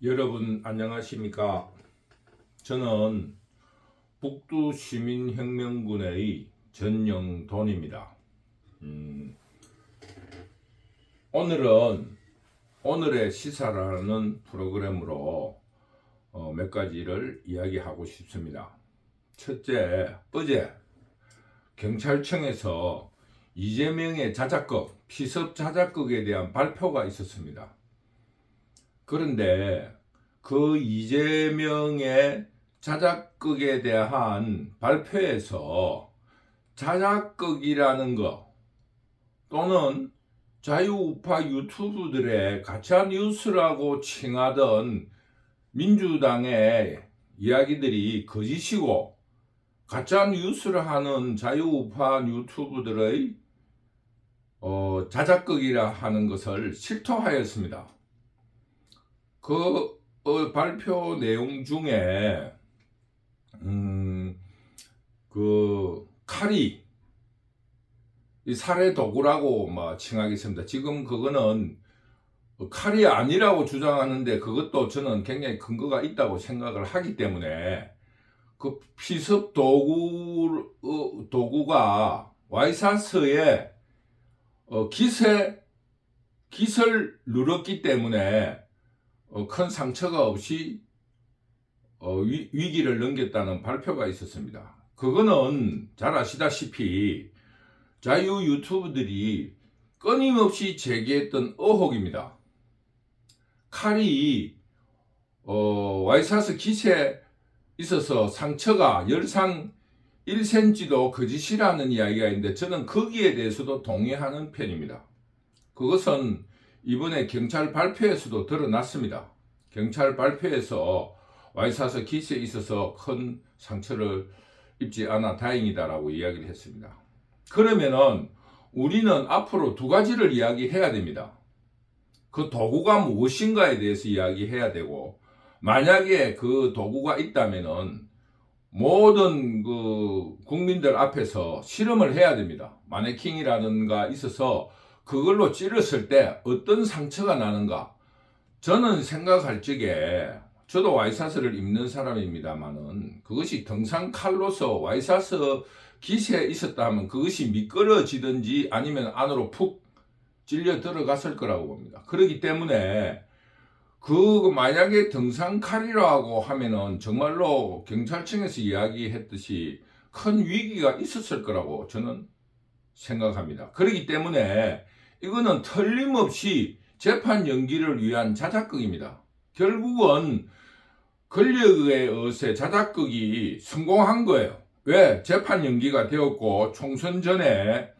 여러분 안녕하십니까? 저는 북두시민혁명군의 전영돈입니다. 오늘은 오늘의 시사라는 프로그램으로 몇 가지를 이야기하고 싶습니다. 첫째, 어제 경찰청에서 이재명의 자작극, 피습 자작극에 대한 발표가 있었습니다. 그런데 그 이재명의 자작극에 대한 발표에서 자작극이라는 것 또는 자유우파 유튜브들의 가짜뉴스라고 칭하던 민주당의 이야기들이 거짓이고 가짜뉴스를 하는 자유우파 유튜브들의 자작극이라 하는 것을 실토하였습니다. 그 발표 내용 중에 그 칼이 이 살해 도구라고 칭하겠습니다. 지금 그거는 칼이 아니라고 주장하는데 그것도 저는 굉장히 근거가 있다고 생각을 하기 때문에 그 피습 도구가 와이사스에 깃을 눌렀기 때문에 큰 상처가 없이 위기를 넘겼다는 발표가 있었습니다. 그거는 잘 아시다시피 자유 유튜브들이 끊임없이 제기했던 의혹입니다. 칼이 와이사스 깃에 있어서 상처가 열상 1cm도 거짓이라는 이야기가 있는데 저는 거기에 대해서도 동의하는 편입니다. 그것은 이번에 경찰 발표에서도 드러났습니다. 경찰 발표에서 와이사스 깃에 있어서 큰 상처를 입지 않아 다행이다라고 이야기를 했습니다. 그러면은 우리는 앞으로 두 가지를 이야기해야 됩니다. 그 도구가 무엇인가에 대해서 이야기해야 되고, 만약에 그 도구가 있다면은 모든 그 국민들 앞에서 실험을 해야 됩니다. 마네킹이라든가 있어서 그걸로 찌르실 때 어떤 상처가 나는가. 저는 생각할 적에 저도 와이사스를 입는 사람입니다만은 그것이 등산칼로서 와이사스 깃에 있었다 하면 그것이 미끄러지든지 아니면 안으로 푹 찔려 들어갔을 거라고 봅니다. 그렇기 때문에 만약에 등산칼이라고 하면은 정말로 경찰청에서 이야기했듯이 큰 위기가 있었을 거라고 저는 생각합니다. 그렇기 때문에 이거는 틀림없이 재판 연기를 위한 자작극입니다. 결국은 권력에 의해 자작극이 성공한 거예요. 왜? 재판 연기가 되었고 총선 전에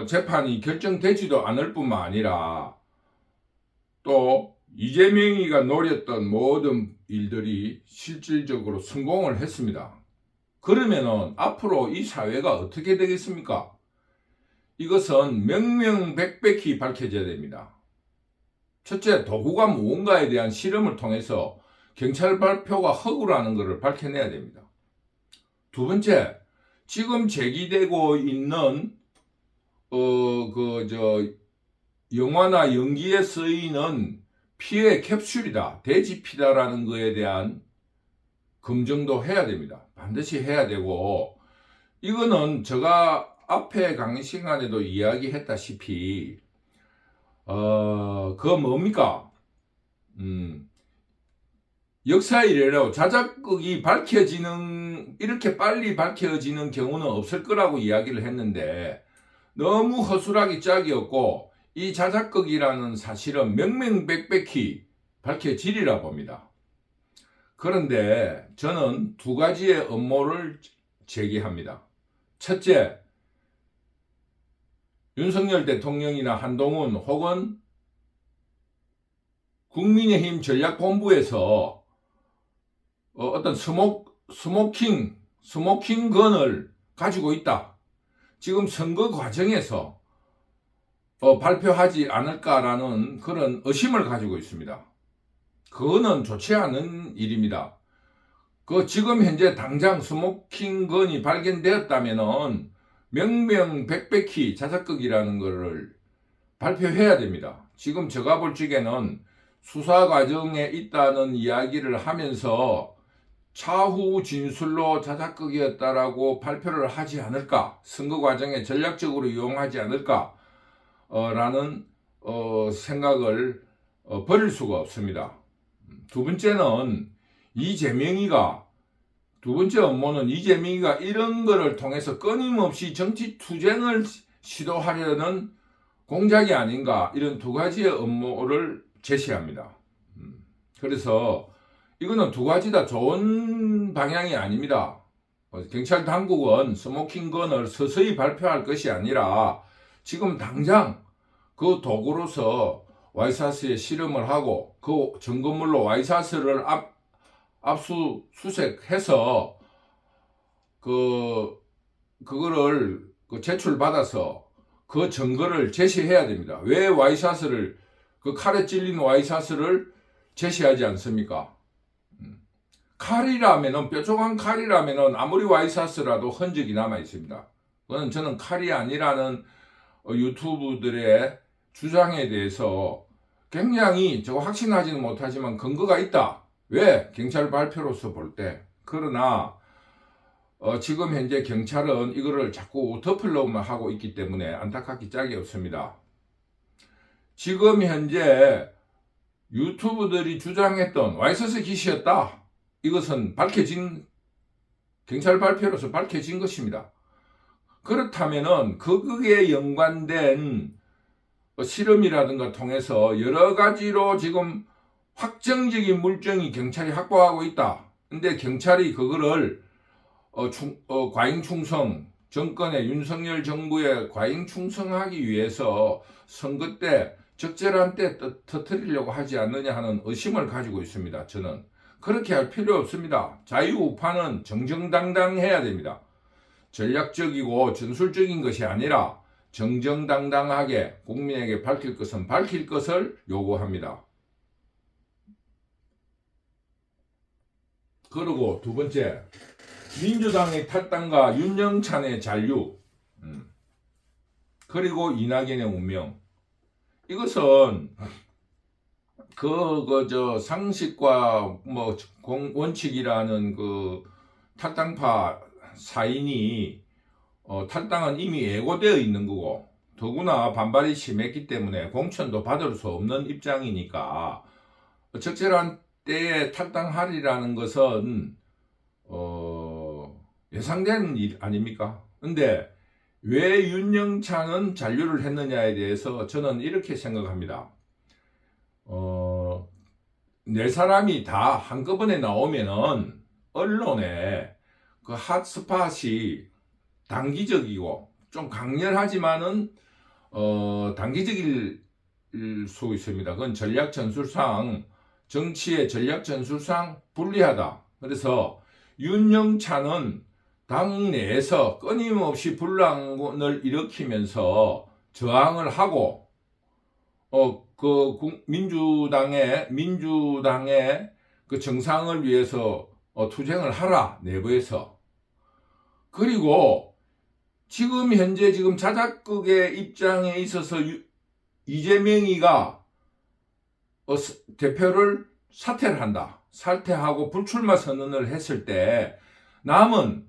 재판이 결정되지도 않을 뿐만 아니라 또 이재명이가 노렸던 모든 일들이 실질적으로 성공을 했습니다. 그러면은 앞으로 이 사회가 어떻게 되겠습니까? 이것은 명명백백히 밝혀져야 됩니다. 첫째, 도구가 무언가에 대한 실험을 통해서 경찰 발표가 허구라는 것을 밝혀내야 됩니다. 두 번째, 지금 제기되고 있는 영화나 연기에 쓰이는 피해 캡슐이다, 돼지피다라는 것에 대한 검증도 해야 됩니다. 반드시 해야 되고, 이거는 제가 앞에 강의 시간에도 이야기했다시피 그거 뭡니까? 역사 이래로 자작극이 이렇게 빨리 밝혀지는 경우는 없을 거라고 이야기를 했는데 너무 허술하기 짝이었고 이 자작극이라는 사실은 명명백백히 밝혀지리라 봅니다. 그런데 저는 두 가지의 업무를 제기합니다. 첫째, 윤석열 대통령이나 한동훈 혹은 국민의힘 전략본부에서 어떤 스모킹건을 가지고 있다. 지금 선거 과정에서 발표하지 않을까라는 그런 의심을 가지고 있습니다. 그거는 좋지 않은 일입니다. 그 지금 현재 당장 스모킹건이 발견되었다면은 명명백백히 자작극이라는 것을 발표해야 됩니다. 지금 제가 볼 적에는 수사 과정에 있다는 이야기를 하면서 차후 진술로 자작극이었다라고 발표를 하지 않을까, 선거 과정에 전략적으로 이용하지 않을까 라는 생각을 버릴 수가 없습니다. 두 번째는 두 번째 업무는 이재명이가 이런 거를 통해서 끊임없이 정치 투쟁을 시도하려는 공작이 아닌가, 이런 두 가지의 업무를 제시합니다. 그래서 이거는 두 가지 다 좋은 방향이 아닙니다. 경찰 당국은 스모킹건을 서서히 발표할 것이 아니라 지금 당장 그 도구로서 와이사스에 실험을 하고 그 증거물로 와이사스를 압수수색해서 그거를 제출받아서 그 증거를 제시해야 됩니다. 왜 와이사스를, 그 칼에 찔린 와이사스를 제시하지 않습니까? 칼이라면은, 뾰족한 칼이라면은 아무리 와이사스라도 흔적이 남아 있습니다. 그건 저는 칼이 아니라는 유튜브들의 주장에 대해서 굉장히 확신하지는 못하지만 근거가 있다. 왜? 경찰 발표로서 볼 때. 그러나 지금 현재 경찰은 이거를 자꾸 덮으려고만 하고 있기 때문에 안타깝기 짝이 없습니다. 지금 현재 유튜브들이 주장했던 와이셔츠 기시였다, 이것은 경찰 발표로서 밝혀진 것입니다. 그렇다면은 그거에 연관된 실험이라든가 통해서 여러 가지로 지금 확정적인 물증이 경찰이 확보하고 있다. 근데 경찰이 그거를 과잉충성, 정권의 윤석열 정부에 과잉충성하기 위해서 선거 때 적절한 때 터뜨리려고 하지 않느냐 하는 의심을 가지고 있습니다. 저는 그렇게 할 필요 없습니다. 자유우파는 정정당당해야 됩니다. 전략적이고 전술적인 것이 아니라 정정당당하게 국민에게 밝힐 것은 밝힐 것을 요구합니다. 그리고 두 번째, 민주당의 탈당과 윤영찬의 잔류, 그리고 이낙연의 운명. 이것은 상식과 원칙이라는 그 탈당파 사인이 탈당은 이미 예고되어 있는 거고, 더구나 반발이 심했기 때문에 공천도 받을 수 없는 입장이니까 적절한 때에 탈당하리라는 것은 예상된 일 아닙니까? 근데 왜 윤영찬은 잔류를 했느냐에 대해서 저는 이렇게 생각합니다. 네 사람이 다 한꺼번에 나오면은 언론에 그 핫스팟이 단기적이고 좀 강렬하지만은 단기적일 수 있습니다. 그건 전략 전술상, 정치의 전략 전술상 불리하다. 그래서 윤영찬은 당 내에서 끊임없이 분란을 일으키면서 저항을 하고 민주당의 그 정상을 위해서 투쟁을 하라, 내부에서. 그리고 지금 현재 자작극의 입장에 있어서 이재명이가 대표를 사퇴를 한다. 사퇴하고 불출마 선언을 했을 때 남은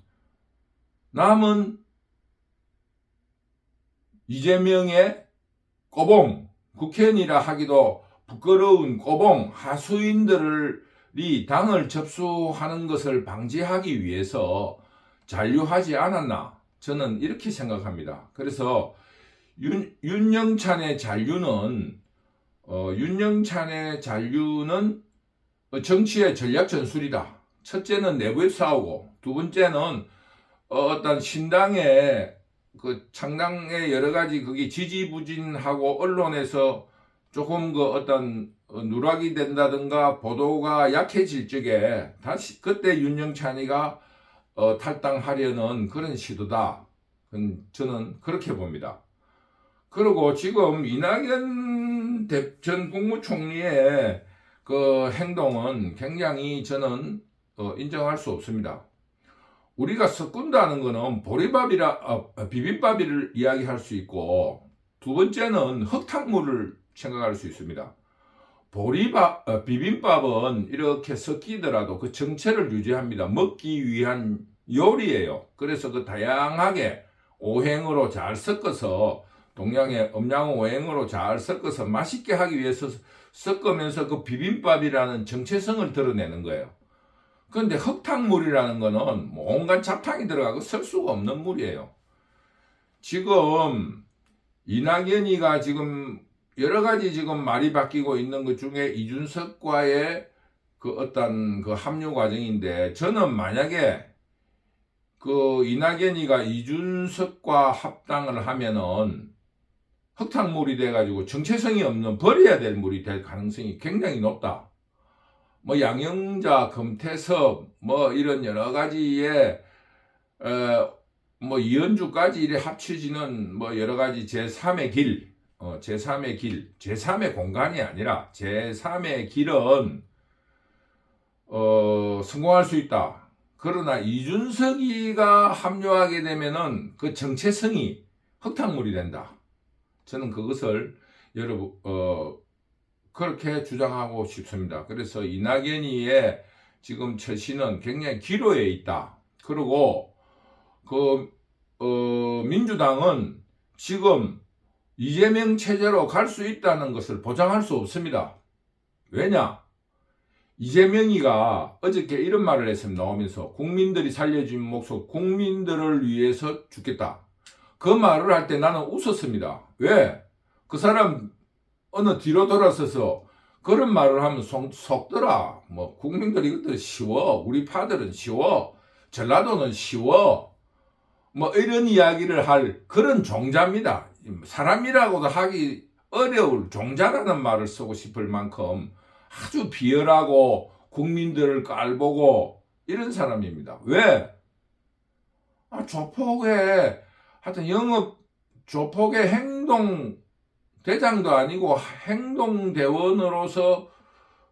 이재명의 꼬봉, 국회의원이라 하기도 부끄러운 꼬봉 하수인들이 당을 접수하는 것을 방지하기 위해서 잔류하지 않았나, 저는 이렇게 생각합니다. 그래서 윤영찬의 잔류는 정치의 전략 전술이다. 첫째는 내부에서 싸우고, 두 번째는 어떤 신당의 그 창당의 여러 가지 그게 지지부진하고 언론에서 조금 누락이 된다든가 보도가 약해질 적에 다시 그때 윤영찬이가 탈당하려는 그런 시도다. 저는 그렇게 봅니다. 그리고 지금 이낙연 전 국무총리의 그 행동은 굉장히 저는 인정할 수 없습니다. 우리가 섞은다는 것은 비빔밥을 이야기할 수 있고, 두 번째는 흙탕물을 생각할 수 있습니다. 비빔밥은 이렇게 섞이더라도 그 정체를 유지합니다. 먹기 위한 요리예요. 그래서 그 다양하게 오행으로 잘 섞어서, 동양의 음양 오행으로 잘 섞어서 맛있게 하기 위해서 섞으면서 그 비빔밥이라는 정체성을 드러내는 거예요. 그런데 흙탕물이라는 거는 뭐 온갖 잡탕이 들어가고 설 수가 없는 물이에요. 지금 이낙연이가 지금 여러 가지 지금 말이 바뀌고 있는 것 중에 이준석과의 그 어떤 그 합류 과정인데, 저는 만약에 그 이낙연이가 이준석과 합당을 하면은 흙탕물이 돼가지고 정체성이 없는 버려야 될 물이 될 가능성이 굉장히 높다. 뭐 양영자, 금태섭, 뭐 이런 여러 가지의 뭐 이현주까지 이래 합쳐지는 뭐 여러 가지 제3의 길, 제3의 공간이 아니라 제3의 길은 성공할 수 있다. 그러나 이준석이가 합류하게 되면은 그 정체성이 흙탕물이 된다. 저는 그것을 여러분 그렇게 주장하고 싶습니다. 그래서 이낙연이의 지금 처신은 굉장히 기로에 있다. 그리고 민주당은 지금 이재명 체제로 갈 수 있다는 것을 보장할 수 없습니다. 왜냐? 이재명이가 어저께 이런 말을 했습니다. 나오면서 국민들이 살려준 목숨, 국민들을 위해서 죽겠다. 그 말을 할 때 나는 웃었습니다. 왜? 그 사람 어느 뒤로 돌아서서 그런 말을 하면 속더라. 뭐 국민들이 이것도 쉬워. 우리 파들은 쉬워. 전라도는 쉬워. 뭐 이런 이야기를 할 그런 종자입니다. 사람이라고도 하기 어려울 종자라는 말을 쓰고 싶을 만큼 아주 비열하고 국민들을 깔보고 이런 사람입니다. 왜? 조폭의 하여튼 영업 조폭의 행동 대장도 아니고 행동대원으로서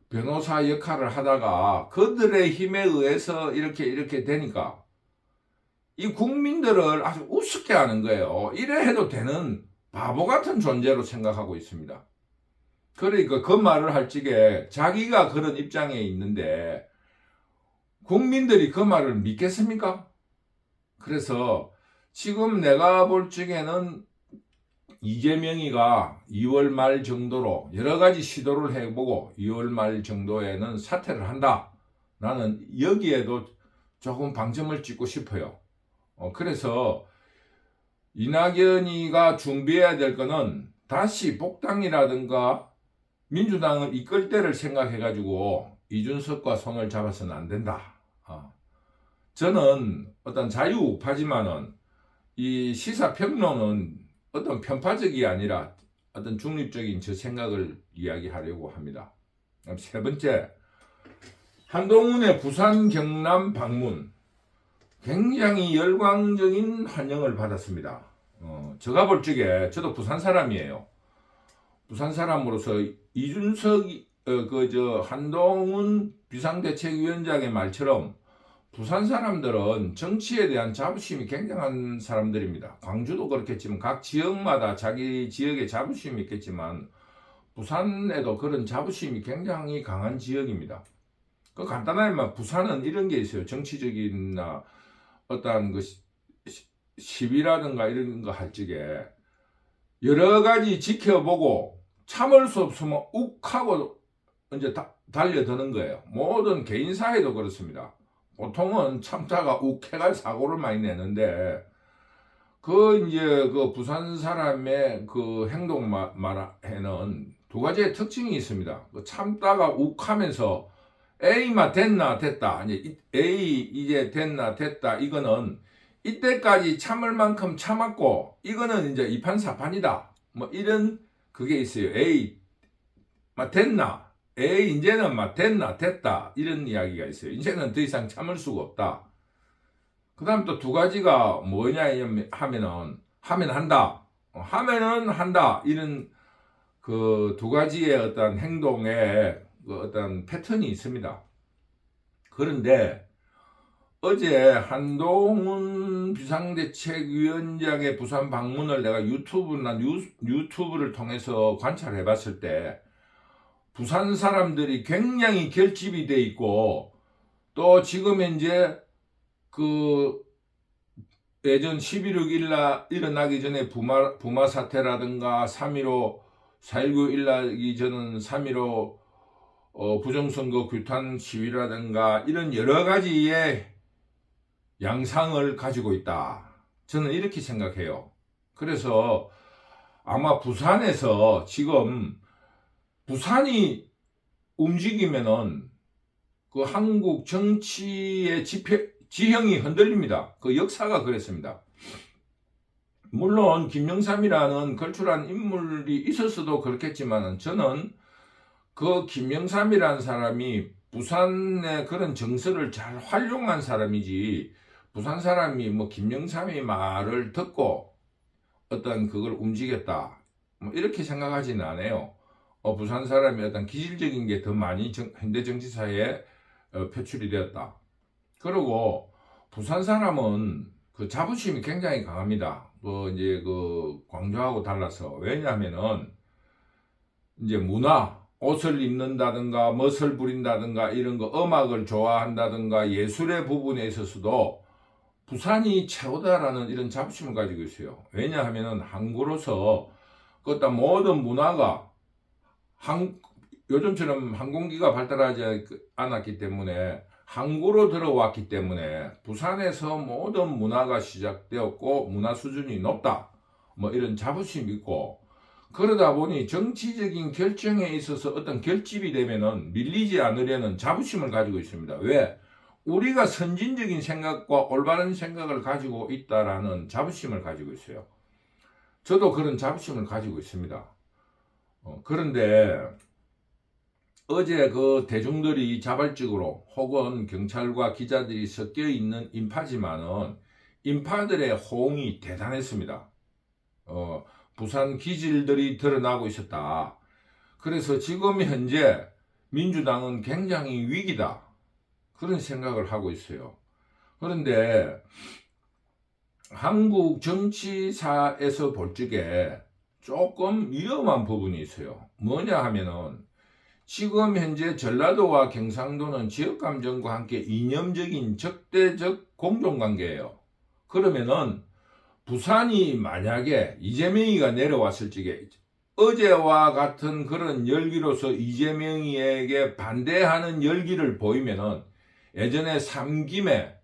변호사 역할을 하다가 그들의 힘에 의해서 이렇게 되니까 이 국민들을 아주 우습게 하는 거예요. 이래 해도 되는 바보 같은 존재로 생각하고 있습니다. 그러니까 그 말을 할 적에 자기가 그런 입장에 있는데 국민들이 그 말을 믿겠습니까? 그래서 지금 내가 볼 적에는 이재명이가 2월 말 정도로 여러 가지 시도를 해보고 2월 말 정도에는 사퇴를 한다. 나는 여기에도 조금 방점을 찍고 싶어요. 그래서 이낙연이가 준비해야 될 거는 다시 복당이라든가 민주당을 이끌 때를 생각해가지고 이준석과 손을 잡아서는 안 된다. 저는 어떤 자유우파지만은 이 시사평론은 어떤 편파적이 아니라 어떤 중립적인 저 생각을 이야기하려고 합니다. 세 번째, 한동훈의 부산 경남 방문 굉장히 열광적인 환영을 받았습니다. 제가 볼 적에 저도 부산 사람이에요. 부산 사람으로서 이준석 한동훈 비상대책위원장의 말처럼 부산 사람들은 정치에 대한 자부심이 굉장한 사람들입니다. 광주도 그렇겠지만 각 지역마다 자기 지역의 자부심이 있겠지만 부산에도 그런 자부심이 굉장히 강한 지역입니다. 그 간단하게 말하면 부산은 이런 게 있어요. 정치적인나 어떤 그 시비라든가 이런 거 할 적에 여러 가지 지켜보고 참을 수 없으면 욱 하고 이제 달려드는 거예요. 모든 개인사회도 그렇습니다. 보통은 참다가 욱 해갈 사고를 많이 내는데 그 부산 사람의 그 행동 말에는 두 가지의 특징이 있습니다. 참다가 욱 하면서 A만 됐나 됐다. 아니 A 이제 됐나 됐다. 이거는 이때까지 참을 만큼 참았고 이거는 이제 이판사판이다. 뭐 이런 그게 있어요. A 됐나? 에이 이제는 됐나 됐다 이런 이야기가 있어요. 이제는 더 이상 참을 수가 없다. 그 다음 또 두 가지가 뭐냐 하면은 하면 한다, 하면은 한다, 이런 그 두 가지의 어떤 행동의 그 어떤 패턴이 있습니다. 그런데 어제 한동훈 비상대책위원장의 부산 방문을 내가 유튜브를 통해서 관찰해 봤을 때 부산 사람들이 굉장히 결집이 돼 있고, 또 지금 현재 그 예전 11.6 일어나기 전에 부마 사태라든가 3.15 4.19 일어나기 전은 3.15 부정선거 규탄 시위라든가 이런 여러 가지의 양상을 가지고 있다. 저는 이렇게 생각해요. 그래서 아마 부산에서 지금 부산이 움직이면은 그 한국 정치의 지형이 흔들립니다. 그 역사가 그랬습니다. 물론 김영삼이라는 걸출한 인물이 있었어도 그렇겠지만, 저는 그 김영삼이라는 사람이 부산의 그런 정서를 잘 활용한 사람이지, 부산 사람이 뭐 김영삼의 말을 듣고 어떤 그걸 움직였다, 뭐 이렇게 생각하지는 않아요. 부산 사람이 어떤 기질적인 게 더 많이 현대 정치사에 표출이 되었다. 그리고 부산 사람은 그 자부심이 굉장히 강합니다. 이제 그 광주하고 달라서. 왜냐하면은 이제 문화, 옷을 입는다든가 멋을 부린다든가 이런 거, 음악을 좋아한다든가 예술의 부분에 있어서도 부산이 최고다라는 이런 자부심을 가지고 있어요. 왜냐하면은 항구로서 그 어떤 모든 문화가 요즘처럼 항공기가 발달하지 않았기 때문에 항구로 들어왔기 때문에 부산에서 모든 문화가 시작되었고 문화 수준이 높다, 뭐 이런 자부심이 있고, 그러다 보니 정치적인 결정에 있어서 어떤 결집이 되면은 밀리지 않으려는 자부심을 가지고 있습니다. 왜? 우리가 선진적인 생각과 올바른 생각을 가지고 있다라는 자부심을 가지고 있어요. 저도 그런 자부심을 가지고 있습니다. 그런데 어제 그 대중들이 자발적으로 혹은 경찰과 기자들이 섞여 있는 인파지만은 인파들의 호응이 대단했습니다. 부산 기질들이 드러나고 있었다. 그래서 지금 현재 민주당은 굉장히 위기다, 그런 생각을 하고 있어요. 그런데 한국 정치사에서 볼 적에 조금 위험한 부분이 있어요. 뭐냐 하면은 지금 현재 전라도와 경상도는 지역감정과 함께 이념적인 적대적 공존관계예요. 그러면은 부산이 만약에 이재명이가 내려왔을 적에 어제와 같은 그런 열기로서 이재명이에게 반대하는 열기를 보이면은 예전에 상김에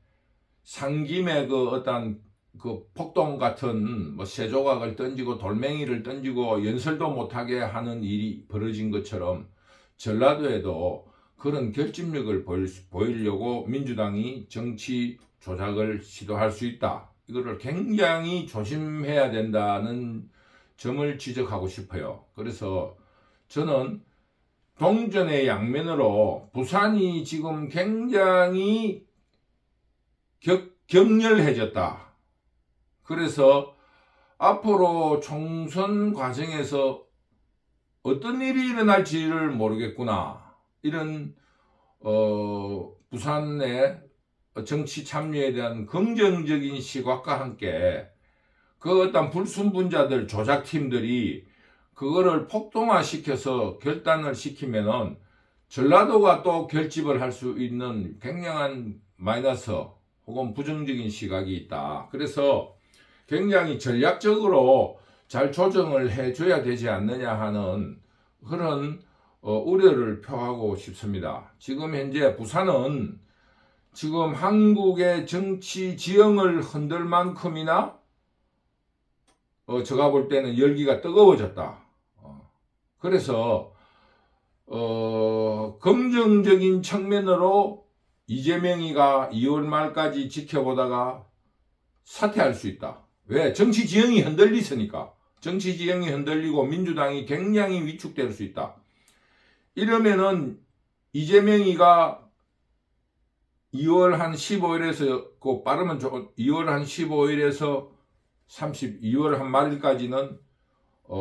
그 어떤 그 폭동 같은 뭐 쇠조각을 던지고 돌멩이를 던지고 연설도 못하게 하는 일이 벌어진 것처럼 전라도에도 그런 결집력을 보이려고 민주당이 정치 조작을 시도할 수 있다. 이거를 굉장히 조심해야 된다는 점을 지적하고 싶어요. 그래서 저는 동전의 양면으로 부산이 지금 굉장히 격렬해졌다. 그래서 앞으로 총선 과정에서 어떤 일이 일어날지를 모르겠구나, 이런 부산의 정치 참여에 대한 긍정적인 시각과 함께 그 어떤 불순분자들, 조작팀들이 그거를 폭동화시켜서 결단을 시키면은 전라도가 또 결집을 할 수 있는 굉장한 마이너스 혹은 부정적인 시각이 있다. 그래서 굉장히 전략적으로 잘 조정을 해줘야 되지 않느냐 하는 그런 우려를 표하고 싶습니다. 지금 현재 부산은 지금 한국의 정치 지형을 흔들 만큼이나 제가 볼 때는 열기가 뜨거워졌다. 그래서 긍정적인 측면으로 이재명이가 2월 말까지 지켜보다가 사퇴할 수 있다. 왜? 정치 지형이 흔들리니까. 정치 지형이 흔들리고 민주당이 굉장히 위축될 수 있다. 이러면은 이재명이가 2월 한 15일에서 그 빠르면 2월 한 15일에서 2월 한 말일까지는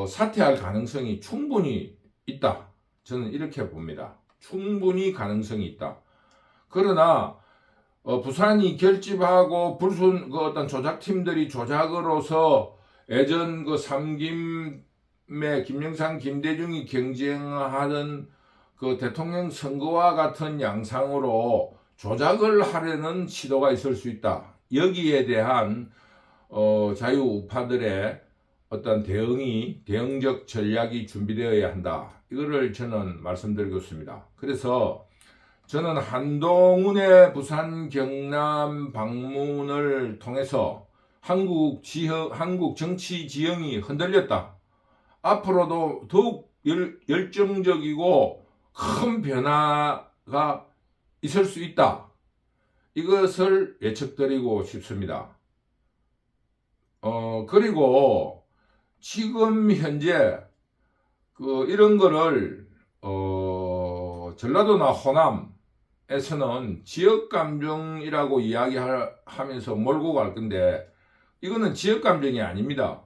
사퇴할 가능성이 충분히 있다. 저는 이렇게 봅니다. 충분히 가능성이 있다. 그러나 부산이 결집하고 불순 그 어떤 조작팀들이 조작으로서 예전 그 삼김의 김영삼, 김대중이 경쟁하던 그 대통령 선거와 같은 양상으로 조작을 하려는 시도가 있을 수 있다. 여기에 대한 자유우파들의 어떤 대응적 전략이 준비되어야 한다. 이거를 저는 말씀드리고 있습니다. 그래서 저는 한동훈의 부산 경남 방문을 통해서 한국 정치 지형이 흔들렸다. 앞으로도 더욱 열정적이고 큰 변화가 있을 수 있다. 이것을 예측드리고 싶습니다. 그리고 지금 현재 이런 거를 전라도나 호남에서는 지역감정이라고 이야기하면서 몰고 갈 건데, 이거는 지역감정이 아닙니다.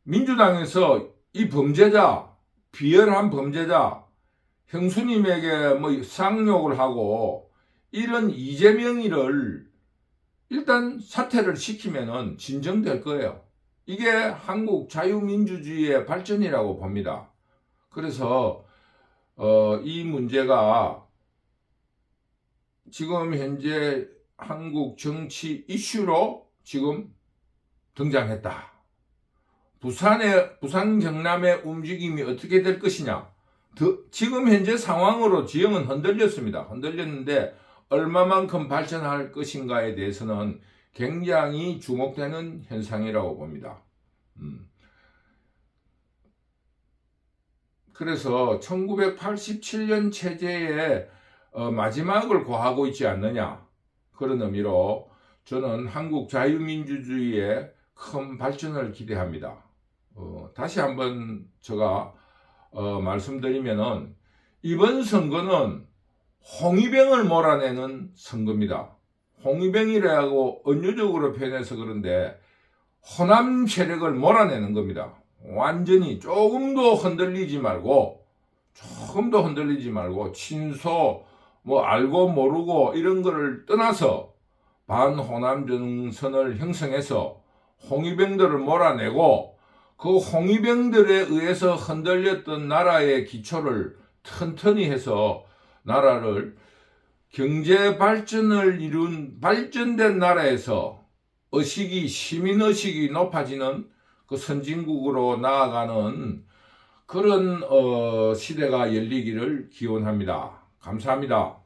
민주당에서 이 범죄자, 비열한 범죄자 형수님에게 뭐 쌍욕을 하고 이런 이재명이를 일단 사퇴를 시키면은 진정될 거예요. 이게 한국 자유민주주의의 발전이라고 봅니다. 그래서 이 문제가 지금 현재 한국 정치 이슈로 지금 등장했다. 부산 경남의 움직임이 어떻게 될 것이냐. 지금 현재 상황으로 지형은 흔들렸습니다. 흔들렸는데 얼마만큼 발전할 것인가에 대해서는 굉장히 주목되는 현상이라고 봅니다. 그래서 1987년 체제의 마지막을 고하고 있지 않느냐, 그런 의미로 저는 한국 자유민주주의의 큰 발전을 기대합니다. 다시 한번 제가 말씀드리면은 이번 선거는 홍위병을 몰아내는 선거입니다. 홍위병이라고 은유적으로 표현해서 그런데 호남 세력을 몰아내는 겁니다. 완전히 조금도 흔들리지 말고 친소 뭐 알고 모르고 이런 거를 떠나서 반호남 정선을 형성해서 홍위병들을 몰아내고 그 홍위병들에 의해서 흔들렸던 나라의 기초를 튼튼히 해서 나라를 경제 발전을 이룬 발전된 나라에서 시민의식이 높아지는 그 선진국으로 나아가는 그런 시대가 열리기를 기원합니다. 감사합니다.